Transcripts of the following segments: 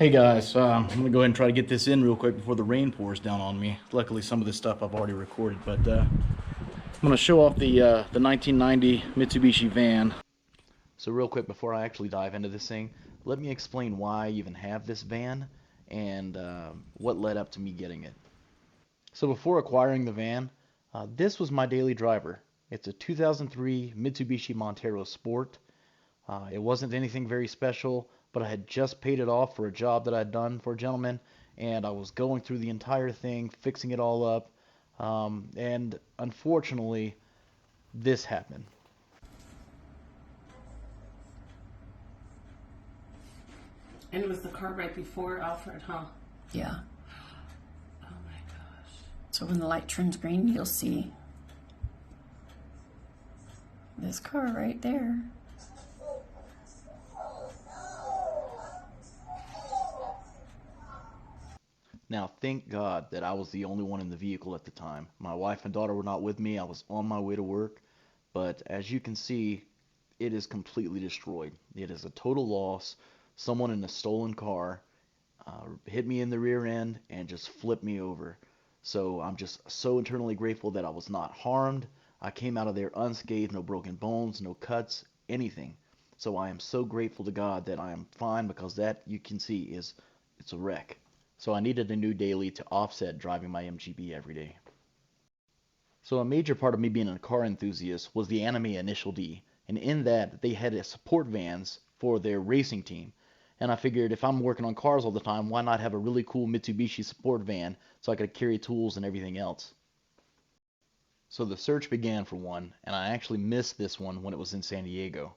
Hey guys, I'm gonna go ahead and try to get this in real quick before the rain pours down on me. Luckily, some of this stuff I've already recorded, but I'm gonna show off the 1990 Mitsubishi van. So real quick before I actually dive into this thing, let me explain why I even have this van and what led up to me getting it. So before acquiring the van, this was my daily driver. It's a 2003 Mitsubishi Montero Sport. It wasn't anything very special, but I had just paid it off for a job that I'd done for a gentleman, and I was going through the entire thing, fixing it all up, and unfortunately, this happened. And it was the car right before Alfred, huh? Yeah. Oh my gosh. So when the light turns green, you'll see this car right there. Now, thank God that I was the only one in the vehicle at the time. My wife and daughter were not with me. I was on my way to work, but as you can see, it is completely destroyed. It is a total loss. Someone in a stolen car hit me in the rear end and just flipped me over. So I'm just so internally grateful that I was not harmed. I came out of there unscathed, no broken bones, no cuts, anything. So I am so grateful to God that I am fine, because that, you can see, it's a wreck. So I needed a new daily to offset driving my MGB every day. So a major part of me being a car enthusiast was the anime Initial D, and in that they had support vans for their racing team. And I figured if I'm working on cars all the time, why not have a really cool Mitsubishi support van so I could carry tools and everything else. So the search began for one, and I actually missed this one when it was in San Diego.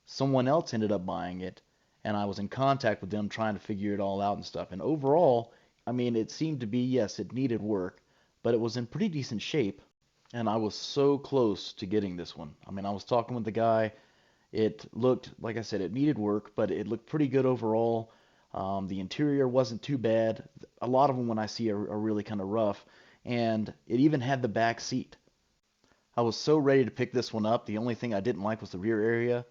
Someone else ended up buying it, and I was in contact with them trying to figure it all out and stuff. And overall, I mean, it seemed to be, yes, it needed work, but it was in pretty decent shape, and I was so close to getting this one. I mean, I was talking with the guy. It looked, like I said, it needed work, but it looked pretty good overall. The interior wasn't too bad. A lot of them, when I see, are really kind of rough, and it even had the back seat. I was so ready to pick this one up. The only thing I didn't like was the rear area,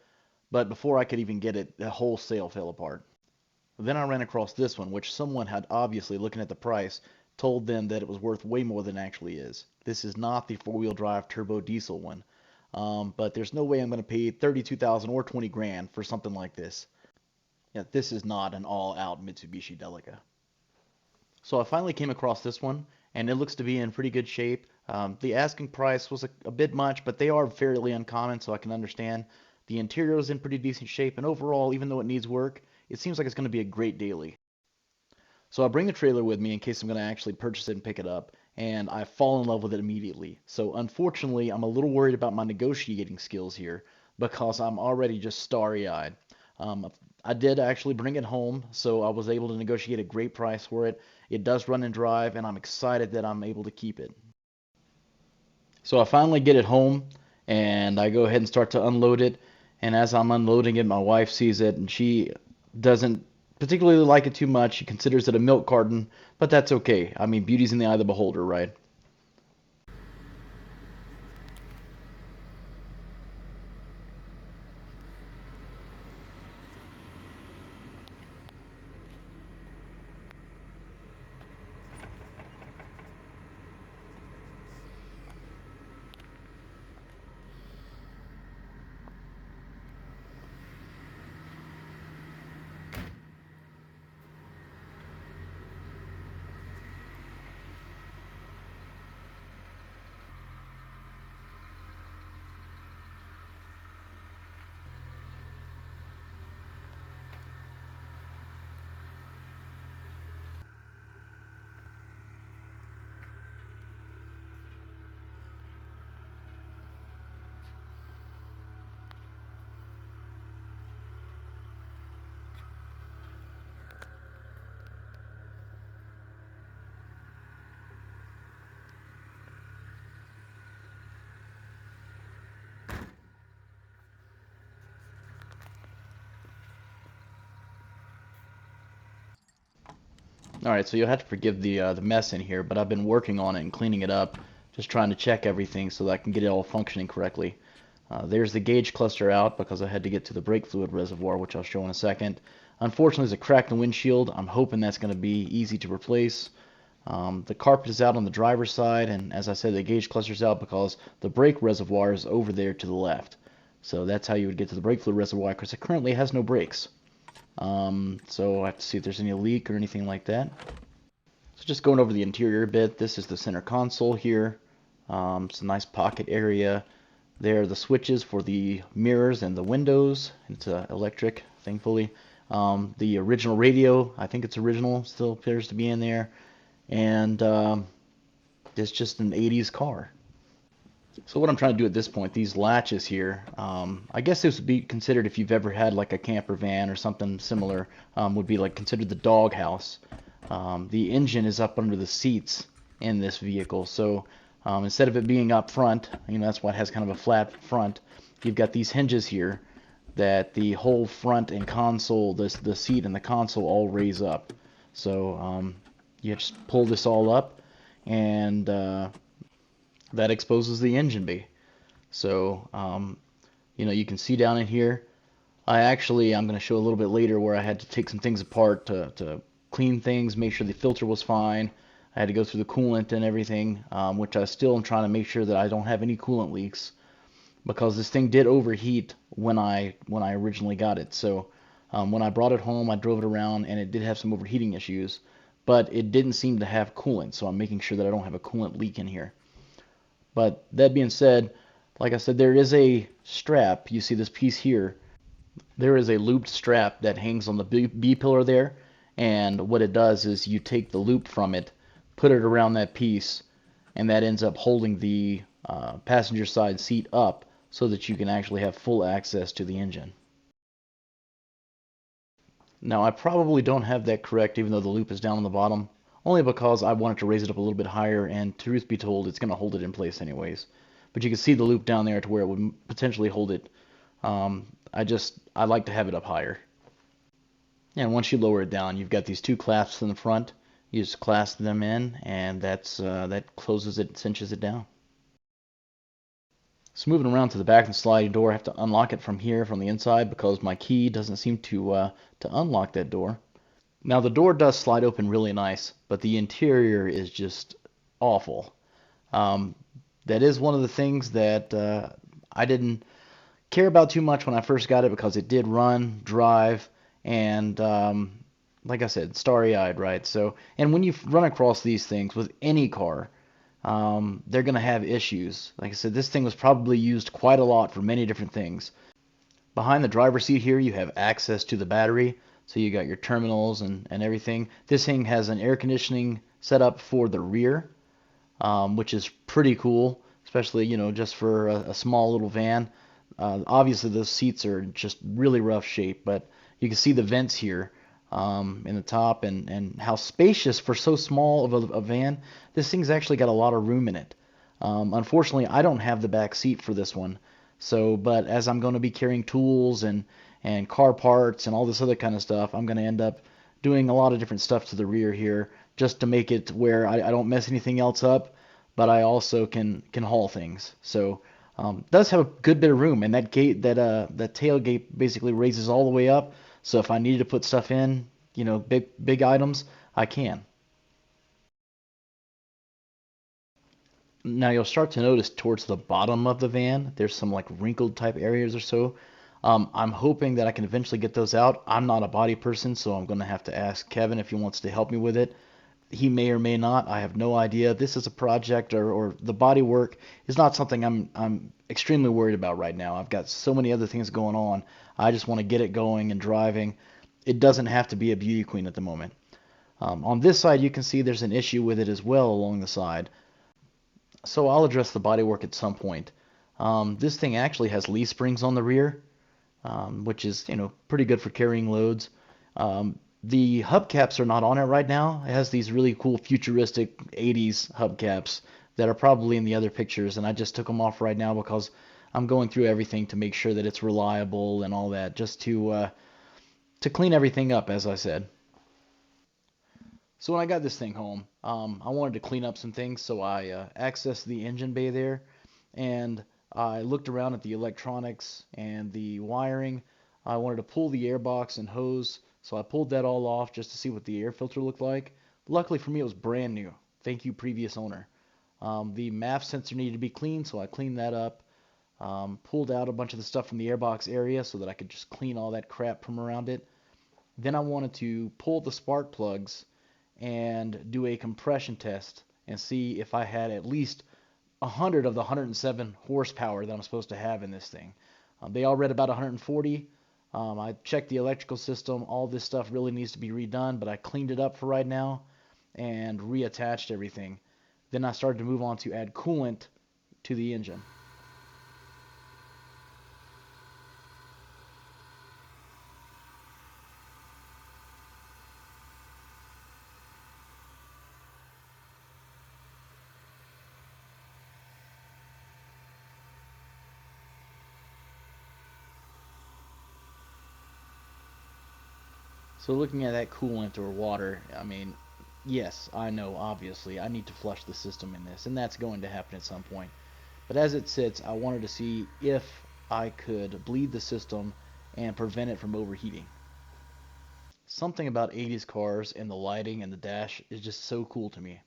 but before I could even get it, the whole sale fell apart. Then I ran across this one, which someone had, obviously looking at the price, told them that it was worth way more than it actually is. This is not the four-wheel drive turbo diesel one, but there's no way I'm going to pay 32,000 or 20 grand for something like this. Yeah, this is not an all-out Mitsubishi Delica. So I finally came across this one, and it looks to be in pretty good shape. The asking price was a bit much, but they are fairly uncommon, so I can understand. The interior is in pretty decent shape, and overall, even though it needs work, it seems like it's going to be a great daily. So I bring the trailer with me in case I'm going to actually purchase it and pick it up, and I fall in love with it immediately. So unfortunately, I'm a little worried about my negotiating skills here, because I'm already just starry-eyed. I did actually bring it home, so I was able to negotiate a great price for it. It does run and drive, and I'm excited that I'm able to keep it. So I finally get it home, and I go ahead and start to unload it. And as I'm unloading it, my wife sees it, and she doesn't particularly like it too much. She considers it a milk carton, but that's okay. I mean, beauty's in the eye of the beholder, right? Alright, so you'll have to forgive the mess in here, but I've been working on it and cleaning it up, just trying to check everything so that I can get it all functioning correctly. There's the gauge cluster out because I had to get to the brake fluid reservoir, which I'll show in a second. Unfortunately, there's a crack in the windshield. I'm hoping that's going to be easy to replace. The carpet is out on the driver's side, and as I said, the gauge cluster's out because the brake reservoir is over there to the left. So that's how you would get to the brake fluid reservoir, because it currently has no brakes. So I have to see if there's any leak or anything like that. So just going over the interior a bit, this is the center console here. It's a nice pocket area. There are the switches for the mirrors and the windows. It's electric, thankfully. The original radio, I think it's original, still appears to be in there. And it's just an 80s car. So what I'm trying to do at this point, these latches here, I guess this would be considered, if you've ever had like a camper van or something similar, would be like considered the dog house. The engine is up under the seats in this vehicle, so instead of it being up front, that's why it has kind of a flat front. You've got these hinges here that the whole front and console, the seat and the console all raise up. So you just pull this all up, and that exposes the engine bay. So you can see down in here. I'm going to show a little bit later where I had to take some things apart to clean things, make sure the filter was fine. I had to go through the coolant and everything, which I still am trying to make sure that I don't have any coolant leaks, because this thing did overheat when I originally got it. So when I brought it home, I drove it around, and it did have some overheating issues, but it didn't seem to have coolant. So I'm making sure that I don't have a coolant leak in here. But that being said, like I said, there is a strap. You see this piece here. There is a looped strap that hangs on the B pillar there, and what it does is you take the loop from it, put it around that piece, and that ends up holding the passenger side seat up so that you can actually have full access to the engine. Now, I probably don't have that correct, even though the loop is down on the bottom, only because I wanted to raise it up a little bit higher, and truth be told, it's going to hold it in place anyways. But you can see the loop down there to where it would potentially hold it. I like to have it up higher. And once you lower it down, you've got these two clasps in the front. You just clasp them in, and that closes it, cinches it down. So moving around to the back of the sliding door, I have to unlock it from here, from the inside, because my key doesn't seem to unlock that door. Now the door does slide open really nice, but the interior is just awful. That is one of the things that I didn't care about too much when I first got it, because it did run, drive, and like I said, starry-eyed, right? So, and when you run across these things with any car, they're going to have issues. Like I said, this thing was probably used quite a lot for many different things. Behind the driver's seat here, you have access to the battery. So you got your terminals and everything. This thing has an air conditioning setup for the rear, which is pretty cool, especially, just for a small little van. Obviously, those seats are just really rough shape, but you can see the vents here in the top, and how spacious for so small of a van. This thing's actually got a lot of room in it. Unfortunately, I don't have the back seat for this one. So, but as I'm going to be carrying tools and car parts and all this other kind of stuff, I'm going to end up doing a lot of different stuff to the rear here, just to make it where I don't mess anything else up, but I also can haul things. So does have a good bit of room, and that gate, that tailgate basically raises all the way up. So if I needed to put stuff in, big items, I can. Now you'll start to notice towards the bottom of the van, there's some like wrinkled type areas or so. I'm hoping that I can eventually get those out. I'm not a body person, so I'm going to have to ask Kevin if he wants to help me with it. He may or may not. I have no idea. This is a project, or the body work is not something I'm extremely worried about right now. I've got so many other things going on. I just want to get it going and driving. It doesn't have to be a beauty queen at the moment. On this side, you can see there's an issue with it as well along the side. So I'll address the bodywork at some point. This thing actually has leaf springs on the rear, which is pretty good for carrying loads. The hubcaps are not on it right now. It has these really cool futuristic 80s hubcaps that are probably in the other pictures, and I just took them off right now because I'm going through everything to make sure that it's reliable and all that, just to clean everything up, as I said. So when I got this thing home, I wanted to clean up some things, so I accessed the engine bay there, and I looked around at the electronics and the wiring. I wanted to pull the airbox and hose, so I pulled that all off just to see what the air filter looked like. Luckily for me, it was brand new. Thank you, previous owner. The MAF sensor needed to be cleaned, so I cleaned that up. Pulled out a bunch of the stuff from the airbox area so that I could just clean all that crap from around it. Then I wanted to pull the spark plugs and do a compression test and see if I had at least 100 of the 107 horsepower that I'm supposed to have in this thing. They all read about 140. I checked the electrical system. All this stuff really needs to be redone, but I cleaned it up for right now and reattached everything. Then I started to move on to add coolant to the engine. So looking at that coolant or water, I mean, yes, I know, obviously, I need to flush the system in this, and that's going to happen at some point. But as it sits, I wanted to see if I could bleed the system and prevent it from overheating. Something about 80s cars and the lighting and the dash is just so cool to me.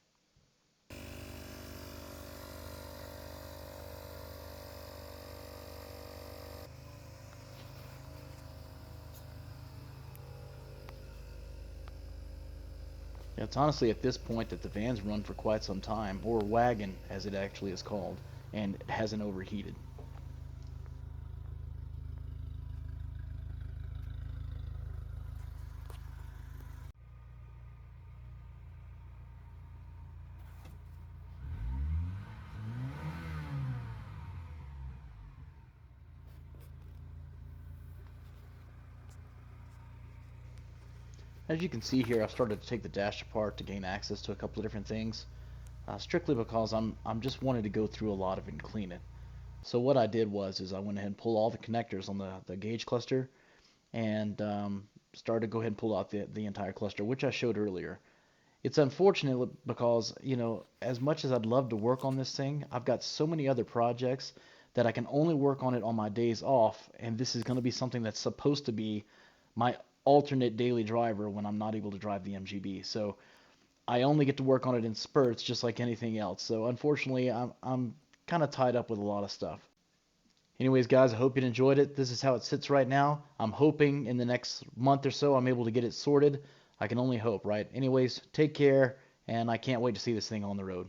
It's honestly at this point that the van's run for quite some time, or wagon as it actually is called, and it hasn't overheated. As you can see here, I've started to take the dash apart to gain access to a couple of different things, strictly because I'm just wanting to go through a lot of it and clean it. So what I did was I went ahead and pulled all the connectors on the gauge cluster and started to go ahead and pull out the entire cluster, which I showed earlier. It's unfortunate because, as much as I'd love to work on this thing, I've got so many other projects that I can only work on it on my days off, and this is going to be something that's supposed to be my alternate daily driver when I'm not able to drive the MGB. So I only get to work on it in spurts, just like anything else. So unfortunately, I'm kind of tied up with a lot of stuff. Anyways, guys, I hope you enjoyed it. This is how it sits right now. I'm hoping in the next month or so I'm able to get it sorted. I can only hope, right? Anyways, take care, and I can't wait to see this thing on the road.